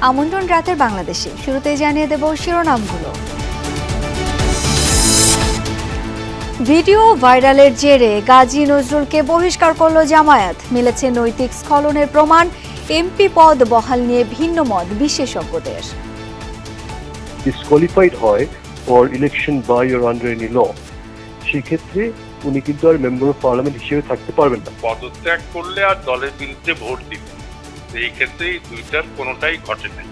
আমন্ত্রণ রাতের বাংলাদেশে। শুরুতেই জানিয়ে দেব শিরোনামগুলো। ভিডিও ভাইরালের জেরে গাজী নজরুলকে বহিষ্কার করল জামায়াত। মিলেছে নৈতিক স্খলনের প্রমাণ। এমপি পদ বহাল নিয়ে ভিন্ন মত বিশেষজ্ঞদের। ডিসকোয়ালিফাইড হয় for election by or under any law, সেক্ষেত্রে উনি কিন্তু আর মেম্বার অফ পার্লামেন্ট হিসেবে থাকতে পারবেন না। পদত্যাগ করলে আর দলের বিরুদ্ধে ভোট দিবে, এই ক্ষেত্রে এই দুইটার কোনোটাই ঘটে নাই।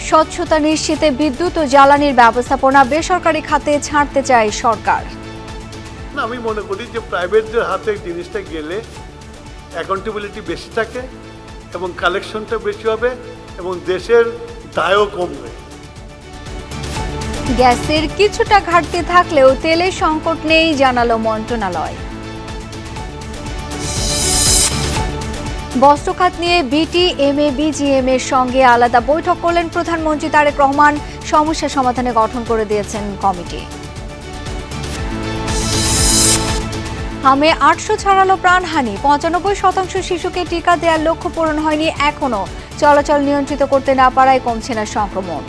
স্বচ্ছতা নিশ্চিতে বিদ্যুৎ ও জ্বালানির ব্যবস্থাপনা বেসরকারি খাতে ছাড়তে চায় সরকার। আমি মনে করি যে প্রাইভেটদের হাতে জিনিসটা গেলে অ্যাকাউন্টেবিলিটি বেশি থাকে এবং কালেকশনটা বেশি হবে এবং দেশের দায়ও কমবে। গ্যাসের কিছুটা ঘাটতি থাকলেও তেলের সংকট নেই জানালো মন্ত্রণালয়। বস্ত্র খাত নিয়ে বিটিএমএ বিজিএম এর সঙ্গে আলাদা বৈঠক করলেন প্রধানমন্ত্রী তারেক রহমান। সমস্যা সমাধানে গঠন করে দিয়েছেন কমিটি। হামে 800 ছাড়ালো প্রাণহানি। 95% শিশুকে টিকা দেওয়ার লক্ষ্য পূরণ হয়নি এখনো। চলাচল নিয়ন্ত্রিত করতে না পারায় কমছে না সংক্রমণ।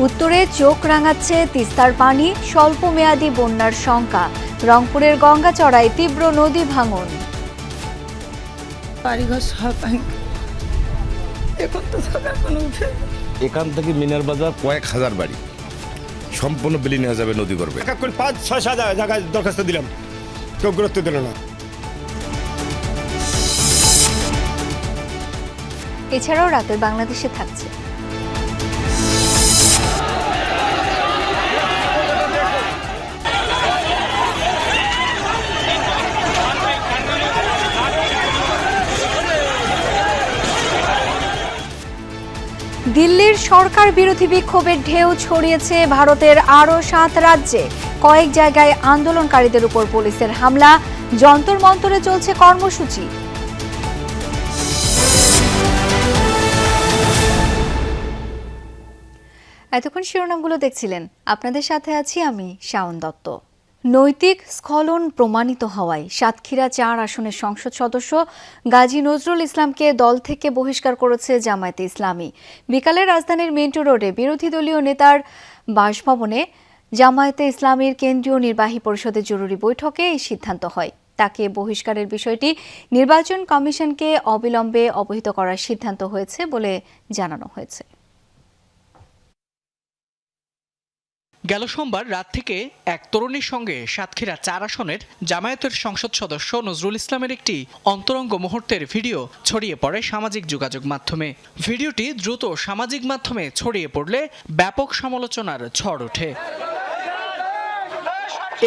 উত্তরে চোখ রাঙাচ্ছে তিস্তার পানি। স্বল্পমেয়াদী বন্যার শঙ্কা। রংপুরের গঙ্গাচড়ায় তীব্র নদী ভাঙন। বাড়িঘর সব এখন তো থাকার কোনো উঠে। এখান থেকে মিনার বাজার কয়েক হাজার বাড়ি সম্পূর্ণ বিলীন হয়ে যাবে নদী গর্ভে। 5-6 জায়গায় দরখাস্ত দিলাম, কেউ গুরুত্ব দিল না। এছাড়াও রাতের বাংলাদেশে থাকছে দিল্লির সরকার বিরোধী বিক্ষোভের ঢেউ ছড়িয়েছে ভারতের আরও 7 রাজ্যে। কয়েক জায়গায় আন্দোলনকারীদের উপর পুলিশের হামলা। যন্তর মন্তরে চলছে কর্মসূচি। এতক্ষণ শিরোনামগুলো দেখছিলেন, আপনাদের সাথে আছি আমি শাওন দত্ত। নৈতিক স্খলন প্রমাণিত হওয়ায় সাতক্ষীরা 4 আসনের সংসদ সদস্য গাজী নজরুল ইসলামকে দল থেকে বহিষ্কার করেছে জামায়াতে ইসলামী। বিকালে রাজধানীর মিন্টু রোডে বিরোধী দলীয় নেতার বাসভবনে জামায়াতে ইসলামীর কেন্দ্রীয় নির্বাহী পরিষদের জরুরি বৈঠকে এই সিদ্ধান্ত হয়। তাকে বহিষ্কারের বিষয়টি নির্বাচন কমিশনকে অবিলম্বে অবহিত করার সিদ্ধান্ত হয়েছে বলে জানানো হয়েছে। গেল সোমবার রাত থেকে এক তরুণীর সঙ্গে সাতক্ষীরা 4 আসনের জামায়াতের সংসদ সদস্য নজরুল ইসলামের একটি অন্তরঙ্গ মুহূর্তের ভিডিও ছড়িয়ে পড়ে সামাজিক যোগাযোগ মাধ্যমে। ভিডিওটি দ্রুত সামাজিক মাধ্যমে ছড়িয়ে পড়লে ব্যাপক সমালোচনার ঝড় ওঠে।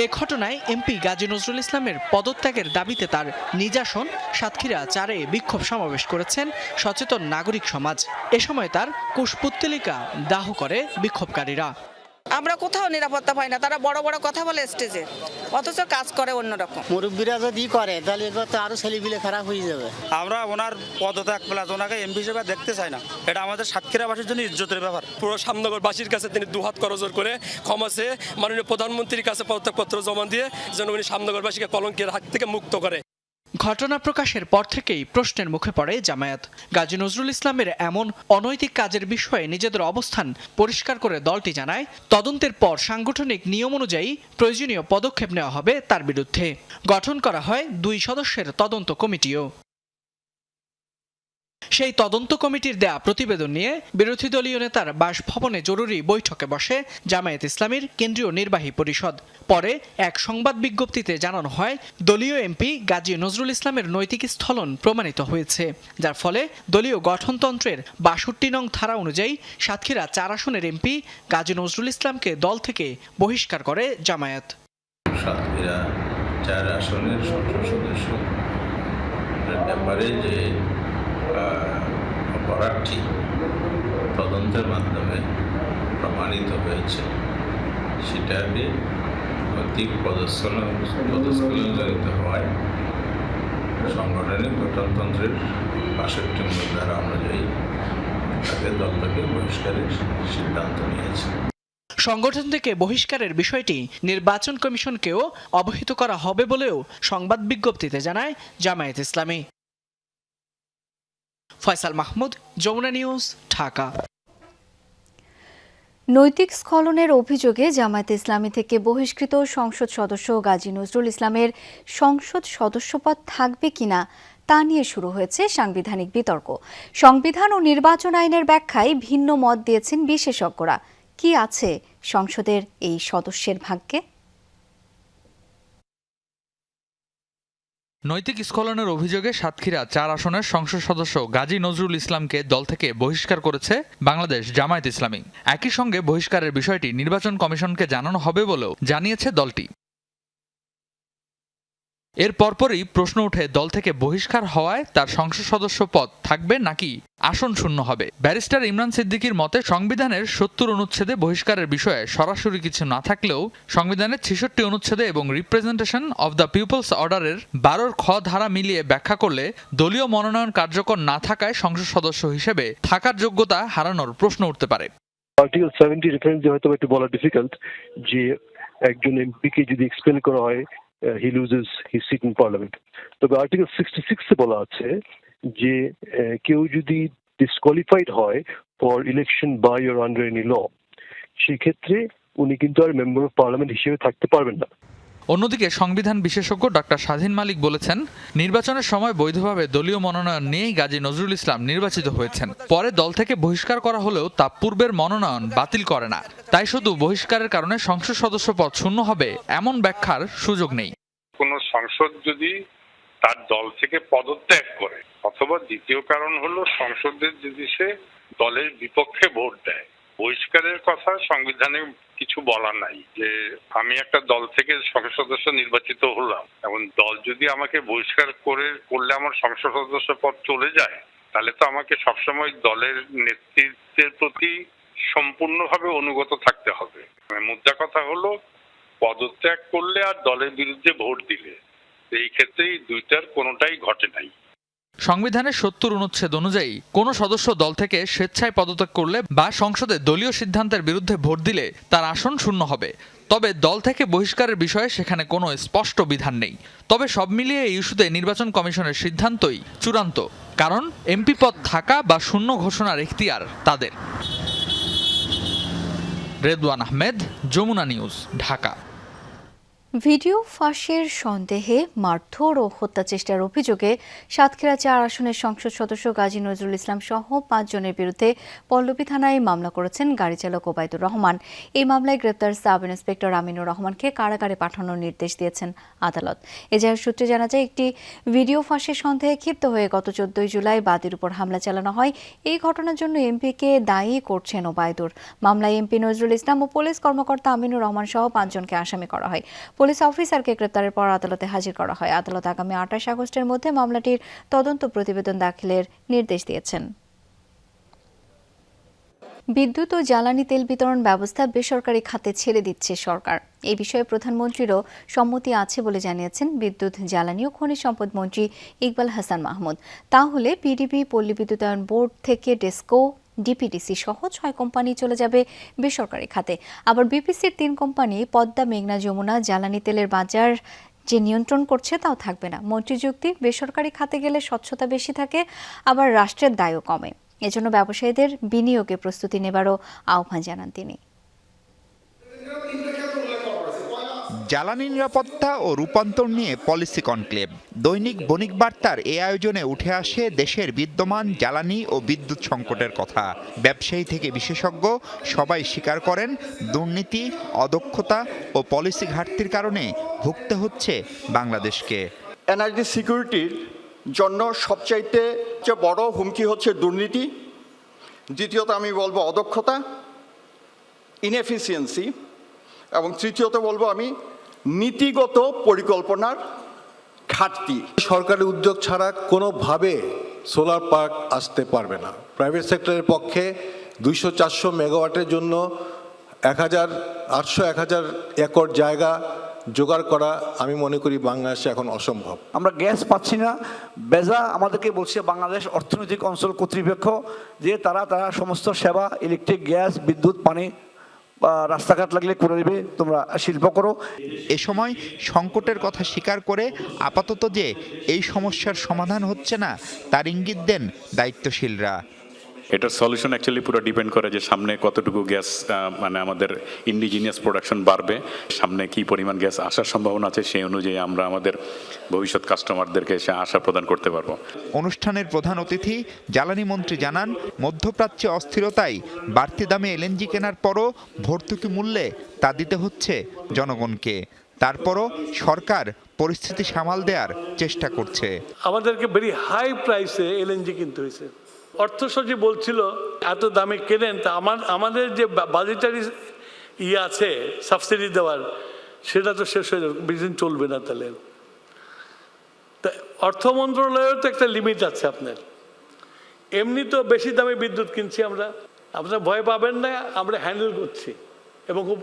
এ ঘটনায় এমপি গাজী নজরুল ইসলামের পদত্যাগের দাবিতে তার নিজ আসন সাতক্ষীরা 4-এ বিক্ষোভ সমাবেশ করেছেন সচেতন নাগরিক সমাজ। এ সময় তার কুশপুত্তলিকা দাহ করে বিক্ষোভকারীরা। আমরা কোথাও নিরাপত্তা পাই না, তারা বড় বড় কথা বলে স্টেজে, অথচ কাজ করে অন্যরকম। মুরব্বীরা যদি করে তাহলে এবার তো আরো ছেলেপিলে খারাপ হয়ে যাবে। আমরা ওনার পদত্যাগ প্লাস ওনাকে এমপি হিসেবে দেখতে চাই না। এটা আমাদের সাতক্ষীরাবাসীর জন্য ইজ্জতের ব্যাপার। পুরো সামনগরবাসীর কাছে তিনি দুহাত করজোর করে ক্ষমা চেয়ে মাননীয় প্রধানমন্ত্রীর কাছে পদত্যাগপত্র জমা দিয়ে যেন উনি সামনগরবাসীকে কলঙ্কের হাত থেকে মুক্ত করে। ঘটনা প্রকাশের পর থেকেই প্রশ্নের মুখে পড়ে জামায়াত। গাজী নজরুল ইসলামের এমন অনৈতিক কাজের বিষয়ে নিজেদের অবস্থান পরিষ্কার করে দলটি জানায়, তদন্তের পর সাংগঠনিক নিয়ম অনুযায়ী প্রয়োজনীয় পদক্ষেপ নেওয়া হবে তার বিরুদ্ধে। গঠন করা হয় 2 সদস্যের তদন্ত কমিটিও। সেই তদন্ত কমিটির দেয়া প্রতিবেদন নিয়ে বিরোধী দলীয় নেতার বাসভবনে জরুরি বৈঠকে বসে জামায়াত ইসলামীর কেন্দ্রীয় নির্বাহী পরিষদ। পরে এক সংবাদ বিজ্ঞপ্তিতে জানানো হয়, দলীয় এমপি গাজী নজরুল ইসলামের নৈতিক স্খলন প্রমাণিত হয়েছে, যার ফলে দলীয় গঠনতন্ত্রের 62 নং ধারা অনুযায়ী সাতক্ষীরা 4 আসনের এমপি গাজী নজরুল ইসলামকে দল থেকে বহিষ্কার করে জামায়াত। সাতক্ষীরা 4 আসনের সংসদ সদস্য ব্যাপারে যে অপরাধটি তদন্তের মাধ্যমে প্রমাণিত হয়েছে, সেটাকে অধিক পদস্খলনজনিত হওয়ায় সংগঠনের গঠনতন্ত্রের 62 ধারা অনুযায়ী তাকে দল থেকে বহিষ্কারের সিদ্ধান্ত নিয়েছে। সংগঠন থেকে বহিষ্কারের বিষয়টি নির্বাচন কমিশনকেও অবহিত করা হবে বলেও সংবাদ বিজ্ঞপ্তিতে জানায় জামায়াত ইসলামী। ফয়সাল মাহমুদ, যমুনা নিউজ, ঢাকা। নৈতিক স্খলনের অভিযোগে জামায়াতে ইসলামী থেকে বহিষ্কৃত সংসদ সদস্য গাজী নজরুল ইসলামের সংসদ সদস্যপদ থাকবে কিনা তা নিয়ে শুরু হয়েছে সাংবিধানিক বিতর্ক। সংবিধান ও নির্বাচন আইনের ব্যাখ্যায় ভিন্ন মত দিয়েছেন বিশেষজ্ঞরা। কি আছে সংসদের এই সদস্যের ভাগ্যে? নৈতিক স্খলনের অভিযোগে সাতক্ষীরা 4 আসনের সংসদ সদস্য গাজী নজরুল ইসলামকে দল থেকে বহিষ্কার করেছে বাংলাদেশ জামায়াত ইসলামী। একই সঙ্গে বহিষ্কারের বিষয়টি নির্বাচন কমিশনকে জানানো হবে বলেও জানিয়েছে দলটি। এর পরপরই প্রশ্ন ওঠে দল থেকে বহিষ্কার হওয়ায় তার সংসদ সদস্য পদ থাকবে নাকি আসন শূন্য হবে। ব্যারিস্টার ইমরান সিদ্দিকীর মতে সংবিধানের 70 অনুচ্ছেদে বহিষ্কারের বিষয়ে সরাসরি কিছু না থাকলেও সংবিধানের 66 অনুচ্ছেদে এবং রিপ্রেজেন্টেশন অব দ্য পিপলস অর্ডারের 12 খ ধারা মিলিয়ে ব্যাখ্যা করলে দলীয় মনোনয়ন কার্যকর না থাকায় সংসদ সদস্য হিসেবে থাকার যোগ্যতা হারানোর প্রশ্ন উঠতে পারে। আর্টিকেল 70 রেফারেন্স দিয়ে হয়তো একটু বলা ডিফিকাল্ট যে একজন এমপিকে যদি এক্সপেল করা হয় he loses his seat in parliament. তবে আর্টিকেল 66 এ বলা আছে যে কেউ যদি ডিসকোয়ালিফাইড হয় for election by or under any law, সেক্ষেত্রে উনি কিন্তু আর মেম্বার অফ পার্লামেন্ট হিসেবে থাকতে পারবেন না। অন্যদিকে সংবিধান বিশেষজ্ঞ ডক্টর স্বাধীন মালিক বলেছেন, নির্বাচনের সময় বৈধভাবে দলীয় মনোনয়ন নিয়েই গাজী নজরুল ইসলাম নির্বাচিত হয়েছেন। পরে দল থেকে বহিষ্কার করা হলেও তা পূর্বের মনোনয়ন বাতিল করে না। তাই শুধু বহিষ্কারের কারণে সংসদ সদস্য পদ শূন্য হবে এমন ব্যাখ্যার সুযোগ নেই। কোন সংসদ যদি তার দল থেকে পদত্যাগ করে, অথবা দ্বিতীয় কারণ হলো সংসদের যদি সে দলের বিপক্ষে ভোট দেয়, বহিষ্কারের কথা সংবিধানে কিছু বলা নাই যে আমি একটা দল থেকে সংসদ সদস্য নির্বাচিত হলাম, এবং দল যদি আমাকে বহিষ্কার করলে আমার সংসদ সদস্য পদ চলে যায়, তাহলে তো আমাকে সবসময় দলের নেতৃত্বের প্রতি সম্পূর্ণভাবে অনুগত থাকতে হবে। মুদ্রা কথা হলো পদত্যাগ করলে আর দলের বিরুদ্ধে ভোট দিলে, এই ক্ষেত্রে এই দুইটার কোনোটাই ঘটে নাই। সংবিধানের 70 অনুচ্ছেদ অনুযায়ী কোনো সদস্য দল থেকে স্বেচ্ছায় পদত্যাগ করলে বা সংসদে দলীয় সিদ্ধান্তের বিরুদ্ধে ভোট দিলে তার আসন শূন্য হবে। তবে দল থেকে বহিষ্কারের বিষয়ে সেখানে কোনো স্পষ্ট বিধান নেই। তবে সব মিলিয়ে এই ইস্যুতে নির্বাচন কমিশনের সিদ্ধান্তই চূড়ান্ত, কারণ এমপি পদ থাকা বা শূন্য ঘোষণার এখতিয়ার তাদের। রেদওয়ান আহমেদ, যমুনা নিউজ, ঢাকা। ভিডিও ফাঁসের সন্দেহে মারধর ও হত্যা চেষ্টার অভিযোগে সাতক্ষীরা 4 আসনের সংসদ সদস্য গাজী নজরুল ইসলাম সহ 5 জনের বিরুদ্ধে পল্লবী থানায় মামলা করেছেন গাড়ি চালক ওবায়দুর রহমান। এই মামলায় গ্রেপ্তার সাব ইন্সপেক্টর আমিনুর রহমানকে কারাগারে পাঠানোর নির্দেশ দিয়েছেন আদালত। এজাহার সূত্রে জানা যায়, একটি ভিডিও ফাঁসের সন্দেহে ক্ষিপ্ত হয়ে গত 14 জুলাই বাদীর উপর হামলা চালানো হয়। এই ঘটনার জন্য এমপিকে দায়ী করছেন ওবায়দুর। মামলায় এমপি নজরুল ইসলাম ও পুলিশ কর্মকর্তা আমিনুর রহমান সহ 5 জনকে আসামি করা হয়। পুলিশ অফিসারকে গ্রেপ্তারের পর আদালতে হাজির করা হয়। আদালত আগামী 28 আগস্টের মধ্যে মামলাটির তদন্ত প্রতিবেদন দাখিলের নির্দেশ দিয়েছেন। বিদ্যুৎ ও জ্বালানি তেল বিতরণ ব্যবস্থা বেসরকারি খাতে ছেড়ে দিচ্ছে সরকার। এই বিষয়ে প্রধানমন্ত্রীরও সম্মতি আছে বলে জানিয়েছেন বিদ্যুৎ, জ্বালানি ও খনিজ সম্পদ মন্ত্রী ইকবাল হাসান মাহমুদ। তাহলে পিডিবি, পল্লী বিদ্যুতায়ন বোর্ড থেকে ডেসকো, ডিপিডিসি সহ 6 কোম্পানি চলে যাবে বেসরকারি খাতে। আবার বিপিসির 3 কোম্পানি পদ্মা, মেঘনা, যমুনা জ্বালানি তেলের বাজার যে নিয়ন্ত্রণ করছে তাও থাকবে না। মন্ত্রী যুক্তি, বেসরকারি খাতে গেলে স্বচ্ছতা বেশি থাকে, আবার রাষ্ট্রের দায়ও কমে। এজন্য ব্যবসায়ীদের বিনিয়োগে প্রস্তুতি নেবারও আহ্বান জানান তিনি। জ্বালানি নিরাপত্তা ও রূপান্তর নিয়ে পলিসি কনক্লেভ। দৈনিক বণিক বার্তার এই আয়োজনে উঠে আসে দেশের বিদ্যমান জ্বালানি ও বিদ্যুৎ সংকটের কথা। ব্যবসায়ী থেকে বিশেষজ্ঞ সবাই স্বীকার করেন, দুর্নীতি, অদক্ষতা ও পলিসি ঘাটতির কারণে ভুগতে হচ্ছে বাংলাদেশকে। এনার্জি সিকিউরিটির জন্য সবচাইতে বড় হুমকি হচ্ছে দুর্নীতি, দ্বিতীয়ত আমি বলবো অদক্ষতা, ইনএফিসিয়েন্সি, এবং তৃতীয়ত বলবো আমি নীতিগত পরিকল্পনার ঘাটতি। সরকারি উদ্যোগ ছাড়া কোনোভাবে সোলার পার্ক আসতে পারবে না। প্রাইভেট সেক্টরের পক্ষে 200-400 মেগাওয়াটের জন্য 1000 একর জায়গা জোগাড় করা আমি মনে করি বাংলাদেশে এখন অসম্ভব। আমরা গ্যাস পাচ্ছি না। বেজা আমাদেরকে বলছে বাংলাদেশ অর্থনৈতিক অঞ্চল কর্তৃপক্ষ যে তারা সমস্ত সেবা ইলেকট্রিক, গ্যাস, বিদ্যুৎ, পানি, রাস্তাঘাট লাগলে করে দেবে, তোমরা শিল্প করো। এ সময় সংকটের কথা স্বীকার করে আপাতত যে এই সমস্যার সমাধান হচ্ছে না তার ইঙ্গিত দেন দায়িত্বশীলরা। এটার সলিউশন অ্যাকচুয়ালি পুরো ডিপেন্ড করে যে সামনে কতটুকু গ্যাস মানে আমাদের ইন্ডিজিনিয়াস প্রোডাকশন বাড়বে, সামনে কি পরিমাণ গ্যাস আসার সম্ভাবনা আছে, সেই অনুযায়ী আমরা আমাদের ভবিষ্যৎ কাস্টমারদেরকে সে আশা প্রদান করতে পারবো। অনুষ্ঠানের প্রধান অতিথি জ্বালানি মন্ত্রী জানান, মধ্যপ্রাচ্যে অস্থিরতায় বাড়তি দামে এলএনজি কেনার পরও ভর্তুকি মূল্যে তা দিতে হচ্ছে জনগণকে। তারপরও সরকার পরিস্থিতি সামাল দেওয়ার চেষ্টা করছে। আমাদেরকে ভেরি হাই প্রাইসে এলএনজি কিনতে হয়েছে। অর্থ সচিব বলছিল এত দামে কেনেন, তা আমাদের যে বাজেটারি আছে সাবসিডি দেওয়ার, সেটা তো শেষ হয়ে যাবে, বেশি দিন চলবে না। তাহলে অর্থ মন্ত্রণালয়ের তো একটা লিমিট আছে আপনার। এমনি তো বেশি দামে বিদ্যুৎ কিনছি আমরা, আপনারা ভয় পাবেন না, আমরা হ্যান্ডেল করছি এবং খুব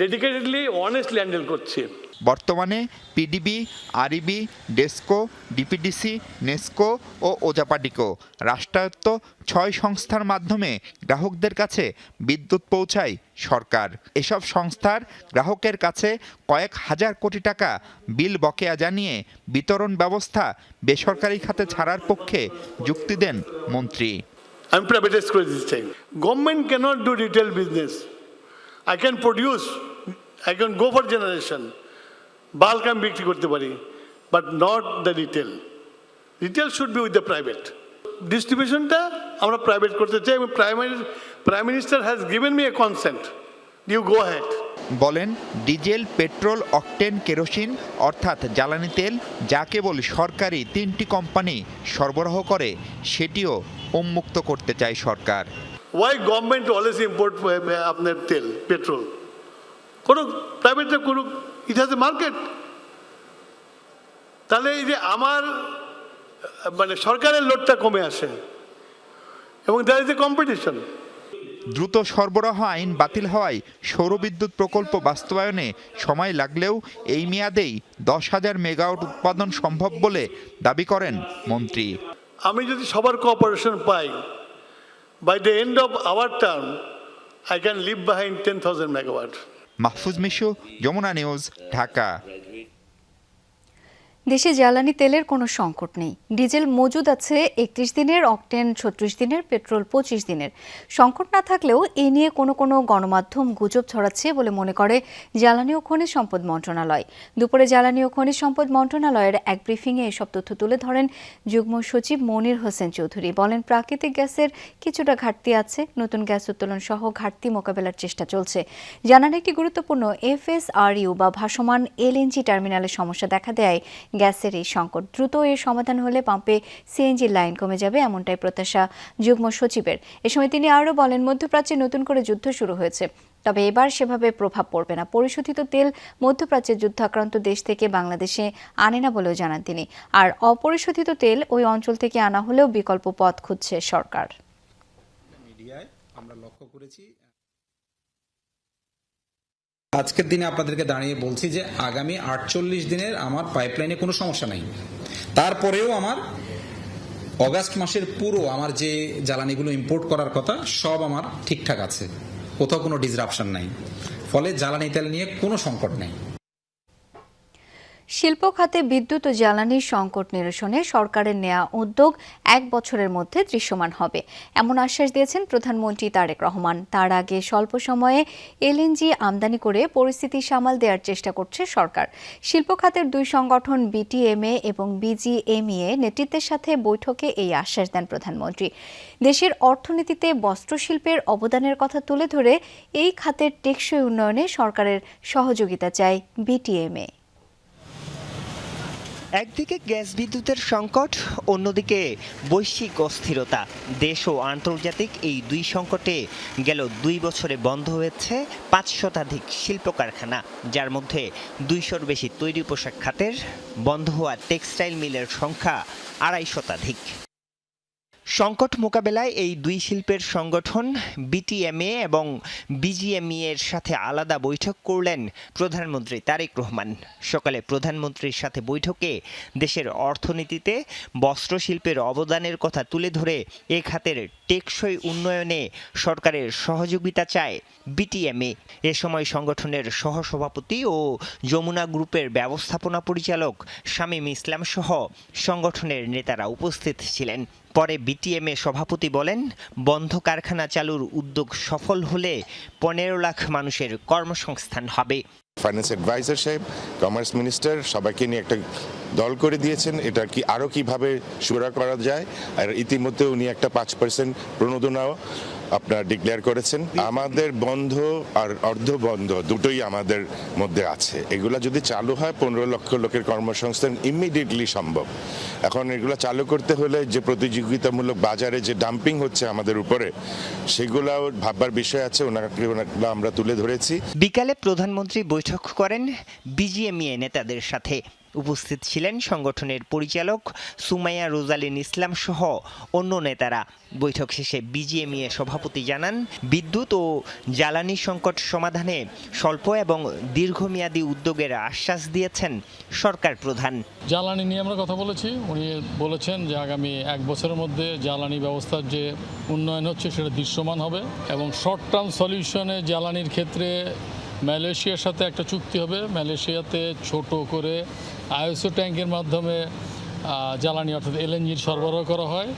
ডেডিকেটেডলি অনেস্টলি হ্যান্ডেল করছি। বর্তমানে PDB, REB, DESCO, DPDC, NESCO ও ওজাপাডিকো রাষ্ট্রায়ত্ত 6 সংস্থার মাধ্যমে গ্রাহকদের কাছে বিদ্যুৎ পৌঁছায় সরকার। এসব সংস্থার গ্রাহকের কাছে কয়েক হাজার কোটি টাকা বিল বকেয়া জানিয়ে বিতরণ ব্যবস্থা বেসরকারি খাতে ছাড়ার পক্ষে যুক্তি দেন মন্ত্রী। আমি প্রাইভেটাইজ করে দিতে চাই। Government cannot do retail business. I can produce, I can go for generation, bulk আমি বিক্রি করতে পারি, but not the retail. Retail should be with the private. Distributionটা আমরা প্রাইভেট করতে চাই এবং prime minister has given me a consent, you go head. বলেন, diesel, petrol, octane, kerosene অর্থাৎ জ্বালানি তেল যা কেবল সরকারি 3টি কোম্পানি সরবরাহ করে সেটিও উন্মুক্ত করতে চায় সরকার। Why government always import আপনার তেল, পেট্রোল? করুক, প্রাইভেটটা করুক, ইট হ্যাজ এ মার্কেট। তাহলে এই যে আমার মানে সরকারের লোডটা কমে আসে এবং দ্যার ইজ এ কম্পিটিশন। দ্রুত সরবরাহ আইন বাতিল হওয়ায় সৌরবিদ্যুৎ প্রকল্প বাস্তবায়নে সময় লাগলেও এই মেয়াদেই 10,000 মেগাওয়াট উৎপাদন সম্ভব বলে দাবি করেন মন্ত্রী। আমি যদি সবার cooperation pi, by the end of our term, I can leave behind 10,000 megawatt. Mahfuz Mishu, Jamuna news, Dhaka. দেশে জ্বালানি তেলের কোনো সংকট নেই। ডিজেল মজুদ আছে 31 দিনের, অকটেন 36 দিনের, পেট্রোল 25 দিনের। সংকট না থাকলেও এ নিয়ে কোনো গণমাধ্যম গুজব ছড়াচ্ছে বলে মনে করে জ্বালানি ও খনিজ সম্পদ মন্ত্রণালয়। দুপুরে জ্বালানি ও খনিজ সম্পদ মন্ত্রণালয়ের এক ব্রিফিংয়ে এসব তথ্য তুলে ধরেন যুগ্ম সচিব মনির হোসেন চৌধুরী। বলেন, প্রাকৃতিক গ্যাসের কিছুটা ঘাটতি আছে, নতুন গ্যাস উত্তোলন সহ ঘাটতি মোকাবেলার চেষ্টা চলছে। জানান, একটি গুরুত্বপূর্ণ FSRU বা ভাসমান LNG টার্মিনালের সমস্যা দেখা দেয় গ্যাসের এই সংকট। দ্রুত এর সমাধান হলে পাম্পে CNG লাইন কমে যাবে, এমনটাই প্রত্যাশা যুগ্ম সচিবের। এ সময় তিনি আরও বলেন, মধ্যপ্রাচ্যে নতুন করে যুদ্ধ শুরু হয়েছে, তবে এবার সেভাবে প্রভাব পড়বে না। পরিশোধিত তেল মধ্যপ্রাচ্যের যুদ্ধাক্রান্ত দেশ থেকে বাংলাদেশে আনে না বলেও জানান তিনি। আর অপরিশোধিত তেল ওই অঞ্চল থেকে আনা হলেও বিকল্প পথ খুঁজছে সরকার। মিডিয়ায় আমরা লক্ষ্য করেছি, আজকের দিনে আপনাদেরকে দাঁড়িয়ে বলছি যে আগামী 48 দিনের আমার পাইপলাইনে কোনো সমস্যা নাই। তারপরেও আমার অগাস্ট মাসের পুরো আমার যে জ্বালানিগুলো ইম্পোর্ট করার কথা সব আমার ঠিকঠাক আছে, কোথাও কোনো ডিসরাপশন নাই। ফলে জ্বালানি তেল নিয়ে কোনো সংকট নেই। শিল্প খাতে বিদ্যুৎ ও জ্বালানির সংকট নিরসনে সরকারের নেওয়া উদ্যোগ 1 বছরের মধ্যে দৃশ্যমান হবে, এমন আশ্বাস দিয়েছেন প্রধানমন্ত্রী তারেক রহমান। তার আগে স্বল্প সময়ে LNG আমদানি করে পরিস্থিতি সামাল দেওয়ার চেষ্টা করছে সরকার। শিল্প খাতের 2 সংগঠন BTMA এবং BGMEA নেতৃত্বের সাথে বৈঠকে এই আশ্বাস দেন প্রধানমন্ত্রী। দেশের অর্থনীতিতে বস্ত্রশিল্পের অবদানের কথা তুলে ধরে এই খাতের টেকসই উন্নয়নে সরকারের সহযোগিতা চায় BTMA। একদিকে গ্যাস বিদ্যুতের সংকট, অন্যদিকে বৈশ্বিক অস্থিরতা। দেশ ও আন্তর্জাতিক এই 2 সংকটে গেল 2 বছরে বন্ধ হয়েছে 5 শতাধিক শিল্প কারখানা, যার মধ্যে 200-র বেশি তৈরি পোশাক খাতের। বন্ধ হওয়া টেক্সটাইল মিলের সংখ্যা 250 শতাধিক। সংকট মোকাবেলায় এই দুই শিল্পের সংগঠন বিটিএমএ এবং বিজিএমইএ এর সাথে আলাদা বৈঠক করলেন প্রধানমন্ত্রী তারেক রহমান। সকালে প্রধানমন্ত্রীর সাথে বৈঠকে দেশের অর্থনীতিতে বস্ত্র শিল্পের অবদানের কথা তুলে ধরে এ খাতের টেকসই উন্নয়নে সরকারের সহযোগিতা চায় বিটিএমএ। এ সময় সংগঠনের সহসভাপতি ও যমুনা গ্রুপের ব্যবস্থাপনা পরিচালক শামীম ইসলাম সহ সংগঠনের নেতারা উপস্থিত ছিলেন। পরে বিটিএমএ সভাপতি বলেন, বন্ধ কারখানা চালুর উদ্যোগ সফল হলে 15 লাখ মানুষের কর্মসংস্থান হবে। ফাইন্যান্স অ্যাডভাইজার সাহেব, কমার্স মিনিস্টার সবাইকে নিয়ে একটা দল করে দিয়েছেন, এটা কি আরও কিভাবে সুরা করা যায়। আর ইতিমধ্যে উনি একটা 5% প্রণোদনাও আপনার ডিক্লেয়ার করেছেন। আমাদের বন্ধ আর অর্ধ বন্ধ দুটোই আমাদের মধ্যে আছে। এগুলা যদি চালু হয় 15 লক্ষ লোকের কর্মসংস্থান ইমিডিয়েটলি সম্ভব। এখন এগুলো চালু করতে হলে যে প্রতিযোগিতামূলক বাজারে যে ডাম্পিং হচ্ছে আমাদের উপরে, সেগুলাও ভাববার বিষয় আছে, ওনাগুলো আমরা তুলে ধরেছি। বিকালে প্রধানমন্ত্রী বৈঠক করেন বিজিএমইএ নেতাদের সাথে। উপস্থিত ছিলেন সংগঠনের পরিচালক সুমাইয়া রোজালিন ইসলাম সহ অন্য নেতারা। বৈঠক শেষে বিজিএমইএ সভাপতি জানান, বিদ্যুৎ ও জ্বালানি সংকট সমাধানে স্বল্প এবং দীর্ঘমেয়াদী উদ্যোগের আশ্বাস দিয়েছেন সরকার প্রধান। জ্বালানি নিয়ে আমরা কথা বলেছি। উনি বলেছেন যে আগামী 1 বছরের মধ্যে জ্বালানি ব্যবস্থার যে উন্নয়ন হচ্ছে সেটা দৃশ্যমান হবে এবং শর্ট টার্ম সলিউশনে জ্বালানির ক্ষেত্রে মালয়েশিয়ার সাথে একটা চুক্তি হবে। মালয়েশিয়াতে ছোট করে আইএসও ট্যাঙ্কের মাধ্যমে জ্বালানি অর্থাৎ এলএনজির সরবরাহ করা হয়।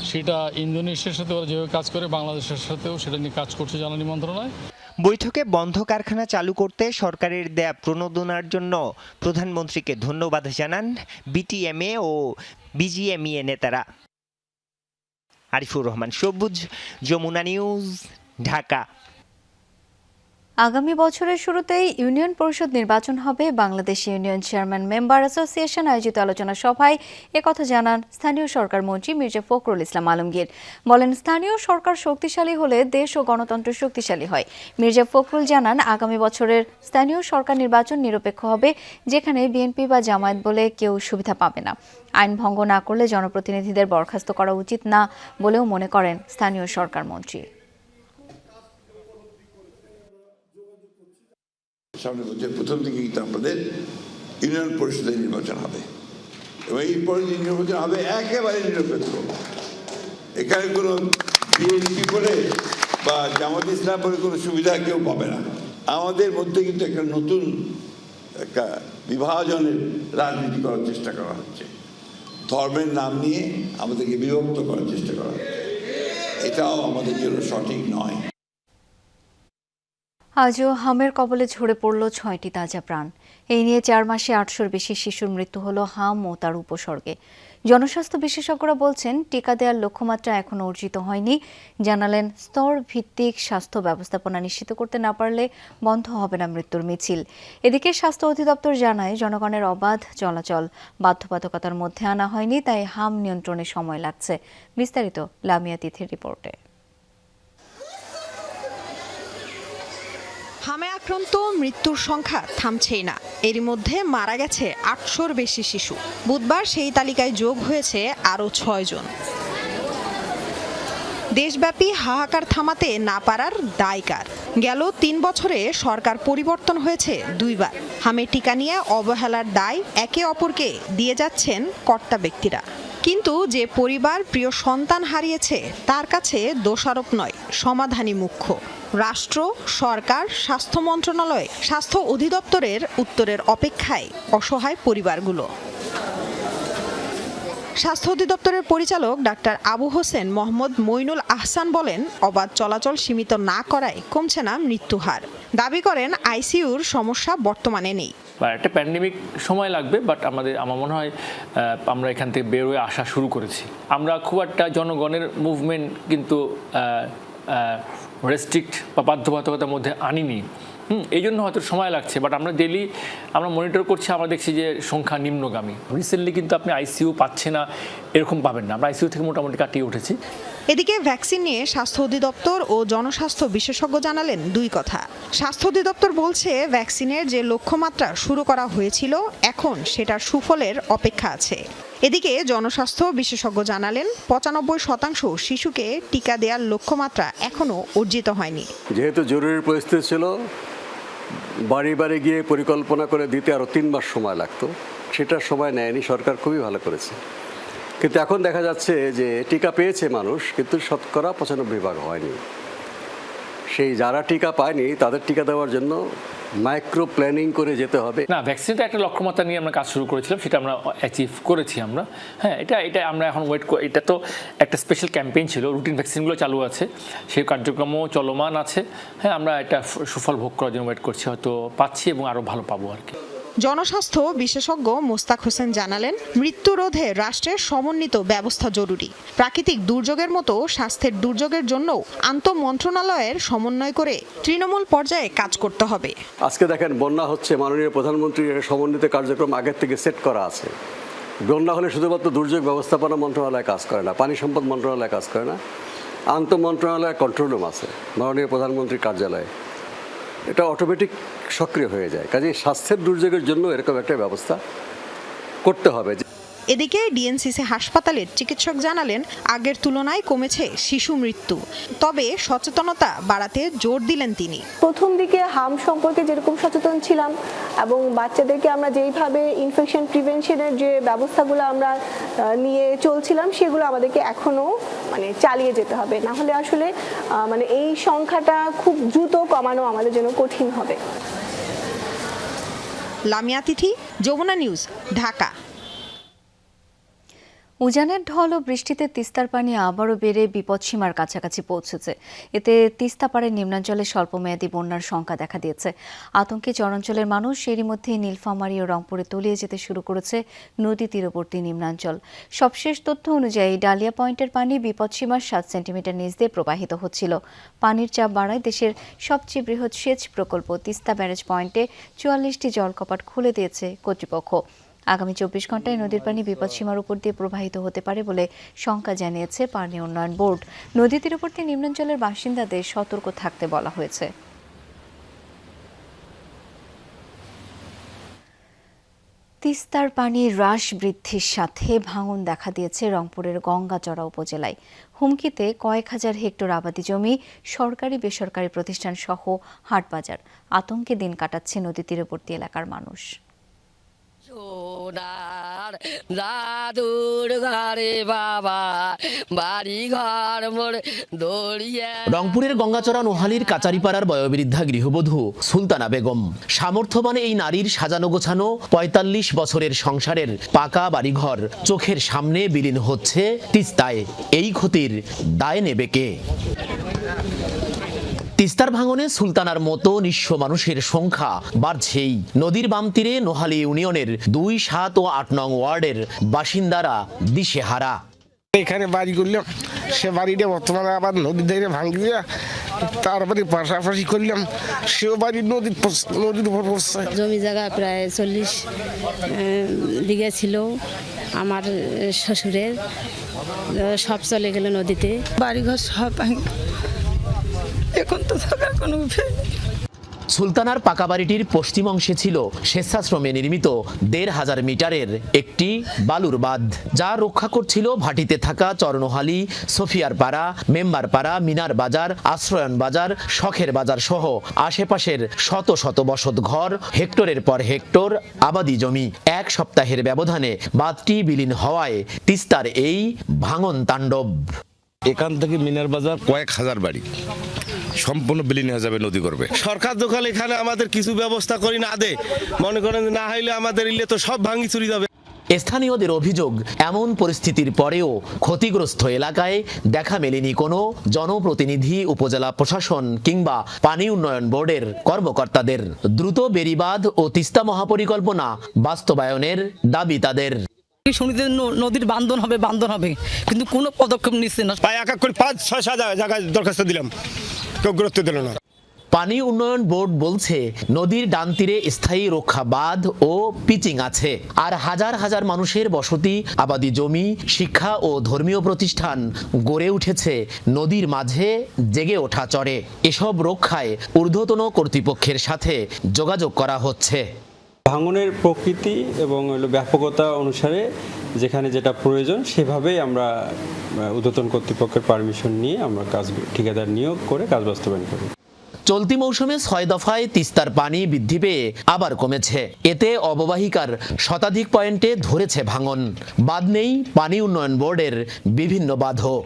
সেটা ইন্দোনেশিয়ার সাথে ওরা যেভাবে কাজ করে, বাংলাদেশের সাথেও সেটা নিয়ে কাজ করছে জ্বালানি মন্ত্রণালয়। বৈঠকে বন্ধ কারখানা চালু করতে সরকারের দেয়া প্রণোদনার জন্য প্রধানমন্ত্রীকে ধন্যবাদ জানান বিটিএমএ ও বিজিএমইএ নেতারা। আরিফুর রহমান সবুজ, যমুনা নিউজ, ঢাকা। আগামী বছরের শুরুতেই ইউনিয়ন পরিষদ নির্বাচন হবে। Bangladesh union chairman member association আয়োজিত আলোচনা সভায় একথা জানান স্থানীয় সরকার মন্ত্রী মির্জা ফখরুল ইসলাম আলমগীর। বলেন, স্থানীয় সরকার শক্তিশালী হলে দেশ ও গণতন্ত্র শক্তিশালী হয়। মির্জা ফখরুল জানান, আগামী বছরের স্থানীয় সরকার নির্বাচন নিরপেক্ষ হবে, যেখানে বিএনপি বা জামায়াত বলে কেউ সুবিধা পাবে না। আইন ভঙ্গ না করলে জনপ্রতিনিধিদের বরখাস্ত করা উচিত না বলেও মনে করেন স্থানীয় সরকার মন্ত্রী। সামনে বছর প্রথম দিকে কিন্তু আমাদের ইউনিয়ন পরিষদের নির্বাচন হবে এবং এই পরে নির্বাচন হবে একেবারে নিরপেক্ষ। এখানে কোনো বিএনপি বলে বা জামাত ইসলাম বলে কোনো সুবিধা কেউ পাবে না। আমাদের মধ্যে কিন্তু একটা নতুন একটা বিভাজনের রাজনীতি করার চেষ্টা করা হচ্ছে। ধর্মের নাম নিয়ে আমাদেরকে বিভক্ত করার চেষ্টা করা হচ্ছে। এটাও আমাদের জন্য সঠিক নয়। আজও হামের কবলে ঝরে পড়ল 6টি তাজা প্রাণ। এই নিয়ে 4 মাসে 800-র বেশি শিশুর মৃত্যু হলো হাম ও তার উপসর্গে। জনস্বাস্থ্য বিশেষজ্ঞরা বলছেন, টিকা দেওয়ার লক্ষ্যমাত্রা এখনো অর্জিত হয়নি। জানালেন, স্তর ভিত্তিক স্বাস্থ্য ব্যবস্থাপনা নিশ্চিত করতে না পারলে বন্ধ হবে না মৃত্যুর মিছিল। এদিকে স্বাস্থ্য অধিদপ্তর জানায়, জনগণের অবাধ চলাচল বাধ্যবাধকতার মধ্যে আনা হয়নি, তাই হাম নিয়ন্ত্রণে সময় লাগছে। বিস্তারিত লামিয়া তিথির রিপোর্টে। হামে আক্রান্ত মৃত্যুর সংখ্যা থামছেই না। এরই মধ্যে মারা গেছে 800-র বেশি শিশু। বুধবার সেই তালিকায় যোগ হয়েছে আরও 6 জন। দেশব্যাপী হাহাকার থামাতে না পারার দায় কার? গেল 3 বছরে সরকার পরিবর্তন হয়েছে 2 বার। হামে টিকা নিয়ে অবহেলার দায় একে অপরকে দিয়ে যাচ্ছেন কর্তা ব্যক্তিরা। কিন্তু যে পরিবার প্রিয় সন্তান হারিয়েছে, তার কাছে দোষারোপ নয়, সমাধানই মুখ্য। রাষ্ট্র, সরকার, স্বাস্থ্য মন্ত্রণালয়, স্বাস্থ্য অধিদপ্তরের উত্তরের অপেক্ষায় অসহায় পরিবারগুলো। স্বাস্থ্য অধিদপ্তরের পরিচালক ডাক্তার আবু হোসেন মোহাম্মদ মইনুল আহসান বলেন, অবাধ চলাচল সীমিত না করায় কমছে না মৃত্যুহার। দাবি করেন, আইসিইউর সমস্যা বর্তমানে নেই। একটা প্যান্ডেমিক সময় লাগবে, বাট আমার মনে হয় আমরা এখান থেকে বের হয়ে আসা শুরু করেছি। আমরা খুব একটা জনগণের মুভমেন্ট কিন্তু রেস্ট্রিক্ট বা বাধ্যবাধকতার মধ্যে আনিনি। এই জন্য হয়তো সময় লাগছে, বাট আমরা ডেলি আমরা মনিটর করছি, আমরা দেখছি যে সংখ্যা নিম্নগামী। রিসেন্টলি কিন্তু আপনি আইসিইউ পাচ্ছে না এরকম পাবেন না, আমরা আইসিইউ থেকে মোটামুটি কাটিয়ে উঠেছি। এদিকে ভ্যাকসিন নিয়ে স্বাস্থ্য অধিদপ্তর ও জনস্বাস্থ্য বিশেষজ্ঞ জানালেন 2 কথা। স্বাস্থ্য অধিদপ্তর বলছে, ভ্যাকসিনের যে লক্ষ্যমাত্রা শুরু করা হয়েছিল, এখন সেটার সুফলের অপেক্ষা আছে। এদিকে জনস্বাস্থ্য বিশেষজ্ঞ জানালেন ৯৫% শিশুকে টিকা দেওয়ার লক্ষ্যমাত্রা এখনও অর্জিত হয়নি। যেহেতু জরুরি পরিস্থিতি ছিল, বাড়ি বাড়ি গিয়ে পরিকল্পনা করে দিতে আরও 3 মাস সময় লাগতো, সেটার সময় নেয়নি সরকার, খুবই ভালো করেছে। কিন্তু এখন দেখা যাচ্ছে যে টিকা পেয়েছে মানুষ, কিন্তু শতকরা ৯৫% হয়নি। সেই যারা টিকা পায়নি তাদের টিকা দেওয়ার জন্য মাইক্রো প্ল্যানিং করে যেতে হবে। না, ভ্যাকসিনটা একটা লক্ষ্যমাত্রা নিয়ে আমরা কাজ শুরু করেছিলাম, সেটা আমরা অ্যাচিভ করেছি আমরা। হ্যাঁ, এটা আমরা এখন এটা তো একটা স্পেশাল ক্যাম্পেইন ছিল, রুটিন ভ্যাকসিনগুলো চালু আছে, সেই কার্যক্রমও চলমান আছে। হ্যাঁ, আমরা এটা সুফল ভোগ করার জন্য ওয়েট করছি, হয়তো পাচ্ছি এবং আরও ভালো পাবো আর কি। জনস্বাস্থ্য বিশেষজ্ঞ মোস্তাক হোসেন জানালেন, মৃত্যু রোধে রাষ্ট্রের সমন্বিত ব্যবস্থা জরুরি। প্রাকৃতিক দুর্যোগের মতো স্বাস্থ্যের দুর্যোগের জন্যও আন্তঃমন্ত্রণালয়ের সমন্বয় করে তৃণমূল পর্যায়ে কাজ করতে হবে। আজকে দেখেন বন্যা হচ্ছে, মাননীয় প্রধানমন্ত্রীর সমন্বিত কার্যক্রম আগের থেকে সেট করা আছে। বন্যা হলে শুধুমাত্র দুর্যোগ ব্যবস্থাপনা মন্ত্রণালয় কাজ করে না, পানি সম্পদ মন্ত্রণালয় কাজ করে না, আন্তঃমন্ত্রণালয় কন্ট্রোল রুম আছে মাননীয় প্রধানমন্ত্রীর কার্যালয়ে, এটা অটোমেটিক সক্রিয় হয়ে যায়। কাজেই স্বাস্থ্যের দুর্যোগের জন্য এরকম একটা ব্যবস্থা করতে হবে। এদিকে ডিএনসিসি হাসপাতালের চিকিৎসক জানালেন, আগের তুলনায় কমেছে শিশু মৃত্যু, তবে সচেতনতা বাড়াতে জোর দিলেন তিনি। প্রথম দিকে হাম সম্পর্কে যেরকম সচেতন ছিলাম এবং বাচ্চাদেরকে আমরা যেইভাবে ইনফেকশন প্রিভেনশনের যে ব্যবস্থাগুলো আমরা নিয়ে চলছিলাম, সেগুলো আমাদেরকে এখনো চালিয়ে যেতে হবে, না হলে আসলে এই সংখ্যাটা খুব দ্রুত কমানো আমাদের জন্য কঠিন হবে। লামিয়া তিথি, যমুনা নিউজ, ঢাকা। উজানের ঢল ও বৃষ্টিতে তিস্তার পানি আবারও বেড়ে বিপদসীমার কাছাকাছি পৌঁছেছে। এতে তিস্তা পাড়ের নিম্নাঞ্চলে স্বল্পমেয়াদী বন্যার শঙ্কা দেখা দিয়েছে। আতঙ্কে চরাঞ্চলের মানুষ এরই মধ্যে নীলফামারী ও রংপুরে তলিয়ে যেতে শুরু করেছে নদী তীরবর্তী নিম্নাঞ্চল। সবশেষ তথ্য অনুযায়ী ডালিয়া পয়েন্টের পানি বিপদসীমার ৭ সেন্টিমিটার নিচ দিয়ে প্রবাহিত হচ্ছিল। পানির চাপ বাড়ায় দেশের সবচেয়ে বৃহৎ সেচ প্রকল্প তিস্তা ব্যারেজ পয়েন্টে ৪৪টি জলকপাট খুলে দিয়েছে কর্তৃপক্ষ। আগামী ২৪ ঘন্টায় নদীর পানি বিপদসীমার উপর দিয়ে প্রবাহিত হতে পারে বলে শঙ্কা জানিয়েছে পানি উন্নয়ন বোর্ড। নদী তীরবর্তী নিম্নাঞ্চলের বাসিন্দাদের সতর্ক থাকতে বলা হয়েছে। তিস্তার পানি হ্রাস বৃদ্ধির সাথে ভাঙন দেখা দিয়েছে রংপুরের গঙ্গাচড়া উপজেলায়। হুমকিতে কয়েক হাজার হেক্টর আবাদি জমি, সরকারি বেসরকারি প্রতিষ্ঠান সহ হাটবাজার। আতঙ্কে দিন কাটাচ্ছে নদী তীরবর্তী এলাকার মানুষ। সোনার দাদুর ঘরে বাবা বাড়ি ঘর মোর দড়িয়া। রংপুরের গঙ্গাচড়া নোহালীর কাচারিপাড়ার বয়োবৃদ্ধা গৃহবধূ সুলতানা বেগম। সামর্থ্যবান এই নারীর সাজানো গোছানো ৪৫ বছরের সংসারের পাকা বাড়িঘর চোখের সামনে বিলীন হচ্ছে তিস্তায়। এই ক্ষতির দায় নেবে কে? তিস্তার ভাঙনে সুলতানার মতো নিঃস্ব মানুষের সংখ্যা বাড়ছেই। নদীর বাম তীরে নোহালী ইউনিয়নের ২, ৭ ও ৮ নং ওয়ার্ডের বাসিন্দারা দিশেহারা। এখানে বাড়ি করলাম, সে বাড়িটা বর্তমানে আবার নদীর ধারে ভাঙি দিয়া তারপরে পাশাপাশি করলাম, সেও বাড়ি নদীর উপর পড়ছে। জমি জায়গা প্রায় ৪০ বিঘা ছিল আমার শ্বশুরের, সব চলে গেল নদীতে। বাড়িঘর সব এখন তো থাকার কোনো উপায় নেই। সুলতানার পাকা বাড়িটির পশ্চিম অংশে ছিল স্বেচ্ছাশ্রমে নির্মিত ১৫০০ মিটারের একটি বালুর বাঁধ, যা রক্ষা করছিল ভাটিতে থাকা চরনোহালী, সফিয়ার পাড়া, মেম্বার পাড়া, মিনার বাজার, আশ্রয়ন বাজার, শখের বাজার সহ আশেপাশের শত শত বসত ঘর, হেক্টরের পর হেক্টর আবাদি জমি। ১ সপ্তাহের ব্যবধানে বাঁধটি বিলীন হওয়ায় তিস্তার এই ভাঙন তাণ্ডব। এখান থেকে মিনার বাজার কয়েক হাজার বাড়ি সম্পূর্ণ বিলীন হয়ে যাবে নদী করবে। সরকার দখল এখানে আমাদের কিছু ব্যবস্থা করি না দে, মনে করেন না হইলে আমাদের ইলে তো সব ভাঙি চুরি যাবে। স্থানীয়দের অভিযোগ, এমন পরিস্থিতির পরেও ক্ষতিগ্রস্ত এলাকায় দেখা মেলেনি কোনো জনপ্রতিনিধি, উপজেলা প্রশাসন কিংবা পানি উন্নয়ন বোর্ডের কর্মকর্তাদের। দ্রুত বেড়িবাঁধ ও তিস্তা মহাপরিকল্পনা বাস্তবায়নের দাবি তাদের। শুনিতে নদীর বান্ধন হবে কিন্তু কোনো পদক্ষেপ নিচ্ছে না। এক এক করে ৫-৬ জায়গায় দরখাস্ত দিলাম, কেউ গুরুত্ব দিল না। পানি উন্নয়ন বোর্ড বলছে নদীর ডান তীরে স্থায়ী রক্ষা বাঁধ ও পিচিং আছে, আর হাজার হাজার মানুষের বসতি, আবাদি জমি, শিক্ষা ও ধর্মীয় প্রতিষ্ঠান গড়ে উঠেছে নদীর মাঝে জেগে ওঠা চরে। এসব রক্ষায় ঊর্ধ্বতন কর্তৃপক্ষের সাথে যোগাযোগ করা হচ্ছে। ভাঙনের প্রকৃতি এবং ব্যাপকতা অনুসারে যেখানে যেটা প্রয়োজন সেভাবেই আমরা ঊর্ধ্বতন কর্তৃপক্ষের পারমিশন নিয়ে আমরা কাজ ঠিকাদার নিয়োগ করে কাজ বাস্তবায়ন করি। চলতি মৌসুমে 6 দফায় তিস্তার পানি বৃদ্ধি পেয়ে আবার কমেছে। এতে অববাহিকার শতাধিক পয়েন্টে ধরেছে ভাঙন। বাদ নেই পানি উন্নয়ন বোর্ডের বিভিন্ন বাঁধও।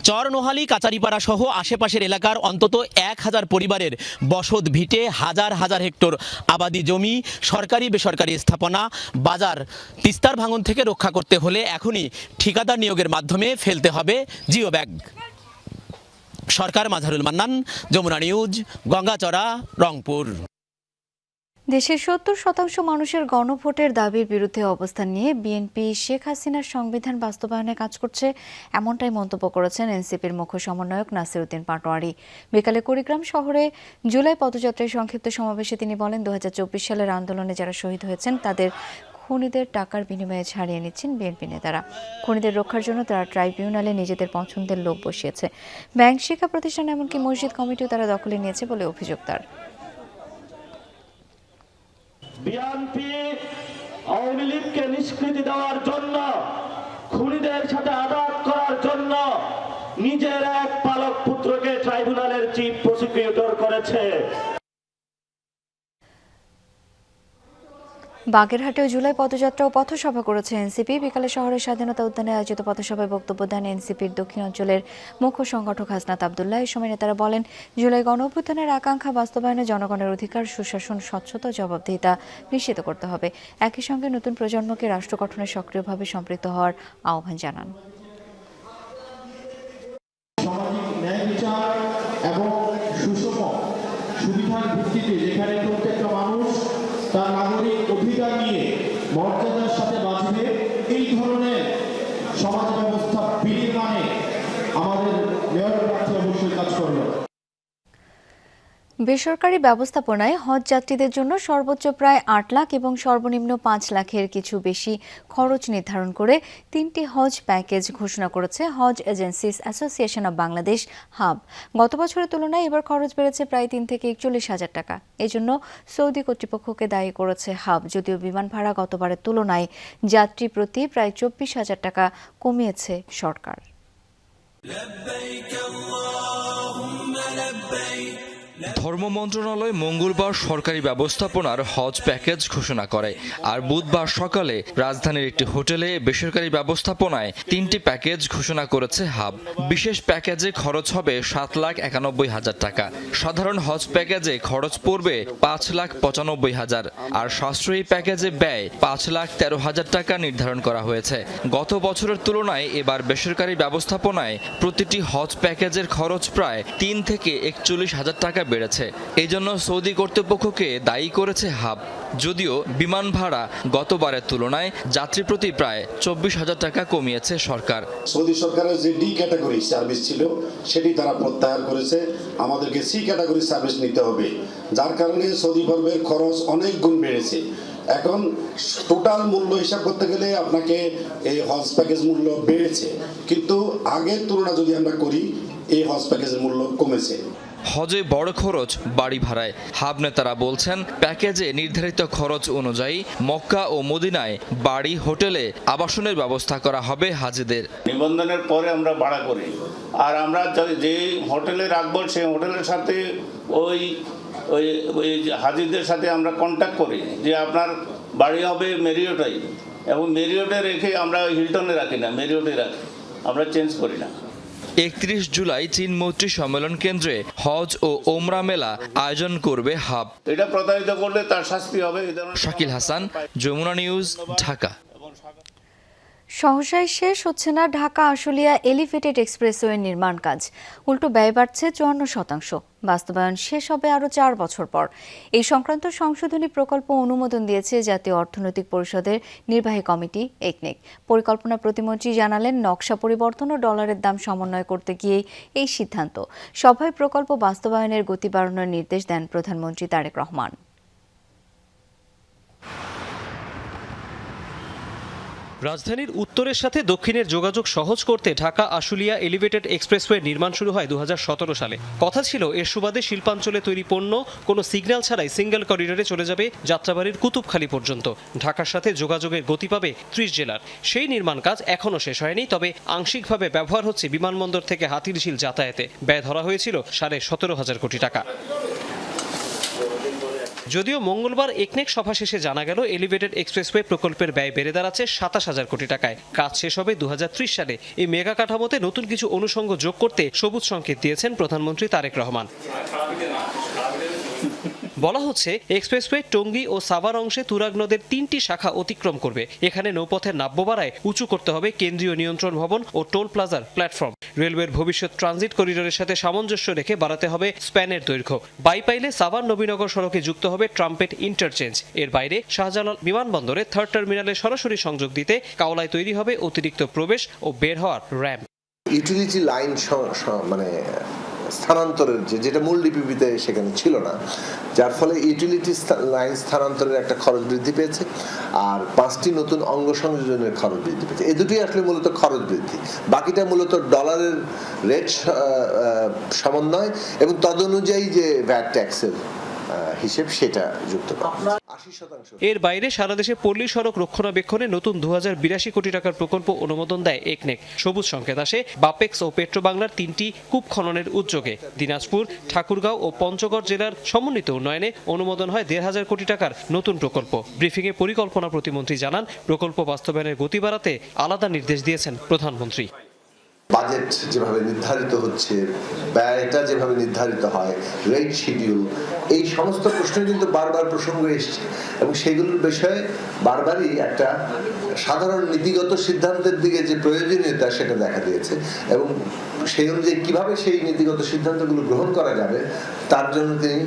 চর নোহালী কাচারিপাড়া সহ আশেপাশের এলাকার অন্তত 1000 পরিবারের বসত ভিটে, হাজার হাজার হেক্টর আবাদি জমি, সরকারি বেসরকারি স্থাপনা, বাজার তিস্তার ভাঙন থেকে রক্ষা করতে হলে এখনই ঠিকাদার নিয়োগের মাধ্যমে ফেলতে হবে জিও ব্যাগ। সরকার, মাঝারুল মান্নান, যমুনা নিউজ, গঙ্গাচড়া, রংপুর। দেশের 70% মানুষের গণভোটের দাবির বিরুদ্ধে অবস্থান নিয়ে বিএনপি শেখ হাসিনার সংবিধান বাস্তবায়নে কাজ করছে, এমনটাই মন্তব্য করেছেন এনসিপির মুখ্য সমন্বয়ক নাসির উদ্দিন পাটোয়ারি। বিকালে কুড়িগ্রাম শহরে জুলাই পদযাত্রায় সংক্ষিপ্ত সমাবেশে তিনি বলেন, 2024 সালের আন্দোলনে যারা শহীদ হয়েছেন তাদের খুনিদের টাকার বিনিময়ে ছাড়িয়ে নিচ্ছেন বিএনপি নেতারা। খুনিদের রক্ষার জন্য তারা ট্রাইব্যুনালে নিজেদের পছন্দের লোক বসিয়েছে। ব্যাংক, শিক্ষা প্রতিষ্ঠান, এমনকি মসজিদ কমিটিও তারা দখলে নিয়েছে বলে অভিযোগ তার। বিএনপি আওয়ামী লীগকে নিষ্কৃতি দেওয়ার জন্য, খুনিদের সাথে আঘাত করার জন্য নিজের এক পালক পুত্রকে ট্রাইব্যুনালের চিফ প্রসিকিউটর করেছে। বাগেরহাটেও জুলাই পদযাত্রা ও পথসভা করেছে এনসিপি। বিকালে শহরের স্বাধীনতা উদ্যানে আয়োজিত পথসভায় বক্তব্য দেন এনসিপির দক্ষিণ অঞ্চলের মুখ্য সংগঠক হাসনাত আবদুল্লাহ। এই সময় নেতারা বলেন, জুলাই গণঅভ্যুত্থানের আকাঙ্ক্ষা বাস্তবায়নে জনগণের অধিকার, সুশাসন, স্বচ্ছতা, জবাবদিহিতা নিশ্চিত করতে হবে। একই সঙ্গে নতুন প্রজন্মকে রাষ্ট্র গঠনে সক্রিয়ভাবে সম্পৃক্ত হওয়ার আহ্বান জানান। এবং সুষম সুবিধার ভিত্তিতে যেখানে প্রত্যেকটা মানুষ তার নাগরিক অধিকার নিয়ে মর্যাদার সাথে বাঁচবে, এই ধরনের সমাজ ব্যবস্থা বিনির্মাণে আমাদের মেয়র প্রার্থী অবশ্যই কাজ করবে। বেসরকারি ব্যবস্থাপনায় হজ যাত্রীদের জন্য সর্বোচ্চ প্রায় 8 লাখ এবং সর্বনিম্ন 5 লাখের কিছু বেশি খরচ নির্ধারণ করে 3টি হজ প্যাকেজ ঘোষণা করেছে হজ agencies association of Bangladesh, HAAB. গত বছরের তুলনায় এবার খরচ বেড়েছে প্রায় 3 থেকে 41 হাজার টাকা। এজন্য সৌদি কর্তৃপক্ষকে দায়ী করেছে হাব। যদিও বিমান ভাড়া গতবারের তুলনায় যাত্রী প্রতি প্রায় 24 হাজার টাকা কমিয়েছে সরকার। ধর্ম মন্ত্রণালয় মঙ্গলবার সরকারি ব্যবস্থাপনার হজ প্যাকেজ ঘোষণা করে। আর বুধবার সকালে রাজধানীর একটি হোটেলে বেসরকারি ব্যবস্থাপনায় 3টি প্যাকেজ ঘোষণা করেছে হাব। বিশেষ প্যাকেজে খরচ হবে 7,91,000 টাকা। সাধারণ হজ প্যাকেজে খরচ পড়বে 5,95,000, আর সাশ্রয়ী প্যাকেজে ব্যয় 5,13,000 টাকা নির্ধারণ করা হয়েছে। গত বছরের তুলনায় এবার বেসরকারি ব্যবস্থাপনায় প্রতিটি হজ প্যাকেজের খরচ প্রায় 3 থেকে 41 হাজার টাকা বেড়েছে। এই জন্য সৌদি কর্তৃপক্ষকে দায়ী করেছে হাব। যদিও বিমান ভাড়া গতবারের তুলনায় যাত্রী প্রতি প্রায় 24 হাজার টাকা কমিয়েছে সরকার। সৌদি সরকারের যে ডি ক্যাটাগরি সার্ভিস ছিল সেটি তারা প্রত্যাহার করেছে। আমাদেরকে সি ক্যাটাগরি সার্ভিস নিতে হবে, যার কারণে সৌদি পর্বের খরচ অনেক গুণ বেড়েছে। এখন টোটাল মূল্য হিসাব করতে গেলে আপনাকে এই হজ প্যাকেজ মূল্য বেড়েছে, কিন্তু আগের তুলনা যদি আমরা করি এই হজ প্যাকেজের মূল্য কমেছে। হজে বড় খরচ বাড়ি ভাড়ায়। হাব নেতারা বলছেন, প্যাকেজে নির্ধারিত খরচ অনুযায়ী মক্কা ও মদিনায় বাড়ি, হোটেলে আবাসনের ব্যবস্থা করা হবে হাজিদের। নিবন্ধনের পরে আমরা ভাড়া করি, আর আমরা যে হোটেলে রাখবো সেই হোটেলের সাথে ওই হাজিদের সাথে আমরা কন্ট্যাক্ট করি যে আপনার বাড়ি হবে মেরিওটাই, এবং মেরিওটে রেখে আমরা হিলটনে রাখি না, মেরিওটে রাখি, আমরা চেঞ্জ করি না। 31 জুলাই চীন মৈত্রী সম্মেলন কেন্দ্রে হজ ও ওমরা মেলা আয়োজন করবে হাব। এটা প্রতারিত করলে তার শাস্তি হবে। শাকিল হাসান, যমুনা নিউজ, ঢাকা। সহসায় শেষ হচ্ছে না ঢাকা আশুলিয়া এলিভেটেড এক্সপ্রেসওয়ে নির্মাণ কাজ। উল্টো ব্যয় বাড়ছে 54%। বাস্তবায়ন শেষ হবে আরও 4 বছর পর। এই সংক্রান্ত সংশোধনী প্রকল্প অনুমোদন দিয়েছে জাতীয় অর্থনৈতিক পরিষদের নির্বাহী কমিটি একনেক। পরিকল্পনা প্রতিমন্ত্রী জানালেন, নকশা পরিবর্তন ও ডলারের দাম সমন্বয় করতে গিয়েই এই সিদ্ধান্ত। সভায় প্রকল্প বাস্তবায়নের গতি বাড়ানোর নির্দেশ দেন প্রধানমন্ত্রী তারেক রহমান। রাজধানীর উত্তরের সাথে দক্ষিণের যোগাযোগ সহজ করতে ঢাকা আশুলিয়া এলিভেটেড এক্সপ্রেসওয়ে নির্মাণ শুরু হয় 2017 সালে। কথা ছিল এর সুবাদে শিল্পাঞ্চলে তৈরি পণ্য কোনো সিগন্যাল ছাড়াই সিঙ্গেল করিডোরে চলে যাবে যাত্রাবাড়ির কুতুবখালী পর্যন্ত। ঢাকার সাথে যোগাযোগের গতি পাবে 30 জেলার। সেই নির্মাণ কাজ এখনও শেষ হয়নি, তবে আংশিকভাবে ব্যবহার হচ্ছে বিমানবন্দর থেকে হাতিরঝিল যাতায়াতে। ব্যয় ধরা হয়েছিল 17,500 কোটি টাকা। যদিও মঙ্গলবার একনেক সভা শেষে জানা গেল এলিভেটেড এক্সপ্রেসওয়ে প্রকল্পের ব্যয় বেড়ে দাঁড়াচ্ছে 27,000 কোটি টাকায়। কাজ শেষ হবে 2030 সালে। এই মেগা কাঠামোতে নতুন কিছু অনুষঙ্গ যোগ করতে সবুজ সংকেত দিয়েছেন প্রধানমন্ত্রী তারেক রহমান। বলা হচ্ছে এক্সপ্রেসওয়ে টঙ্গী ও সাভার অংশে তুরাগ নদের 3টি শাখা অতিক্রম করবে। এখানে নৌপথের নাব্য বাড়ায় উঁচু করতে হবে কেন্দ্রীয় নিয়ন্ত্রণ ভবন ও টোল প্লাজার প্ল্যাটফর্ম। রেলওয়ের ভবিষ্যৎ ট্রানজিট করিডোরের সাথে সামঞ্জস্য রেখে বাড়াতে হবে স্প্যানের দৈর্ঘ্য। বাইপাইলে সাভার নবীনগর সড়কে যুক্ত হবে ট্রাম্পেট ইন্টারচেঞ্জ। এর বাইরে শাহজালাল বিমানবন্দরে 3rd টার্মিনালে সরাসরি সংযোগ দিতে কাওলায় তৈরি হবে অতিরিক্ত প্রবেশ ও বের হওয়ার র্যাম্প। ইউটিলিটি লাইন মানে স্থানান্তরের যেটা মূল ডিপিপিতে সেখানে ছিল না, যার ফলে ইউটিলিটি লাইন স্থানান্তরের একটা খরচ বৃদ্ধি পেয়েছে, আর 5টি নতুন অঙ্গ সংযোজনের খরচ বৃদ্ধি পেয়েছে। এই দুটি আসলে মূলত খরচ বৃদ্ধি, বাকিটা মূলত ডলারের রেট সমন্বয় এবং তদনুযায়ী যে ভ্যাট ট্যাক্সের হিসেব সেটা যুক্ত করা। এর বাইরে সারা দেশে পল্লী সড়ক রক্ষণাবেক্ষণে নতুন 2082 কোটি টাকার প্রকল্প অনুমোদন দেয় একনেক। সবুজ সংকেত আসে বাপেক্স ও পেট্রো বাংলার 3টি কূপ খননের উদ্যোগে। দিনাজপুর, ঠাকুরগাঁও ও পঞ্চগড় জেলার সমন্বিত উন্নয়নে অনুমোদন হয় 1,500 কোটি টাকার নতুন প্রকল্প। ব্রিফিংয়ে পরিকল্পনা প্রতিমন্ত্রী জানান, প্রকল্প বাস্তবায়নের গতি বাড়াতে আলাদা নির্দেশ দিয়েছেন প্রধানমন্ত্রী। বাজেট যেভাবে নির্ধারিত হচ্ছে, ব্যয়টা যেভাবে নির্ধারিত হয়, রেট শিডিউল, এই সমস্ত প্রশ্ন কিন্তু বারবার প্রসঙ্গ এসছে এবং সেগুলোর বিষয়ে বারবারই একটা সাধারণ নীতিগত সিদ্ধান্তের দিকে যে প্রয়োজনীয়তা সেটা দেখা দিয়েছে এবং সেই অনুযায়ী কিভাবে সেই নীতিগত সিদ্ধান্তগুলো গ্রহণ করা যাবে তার জন্য তিনি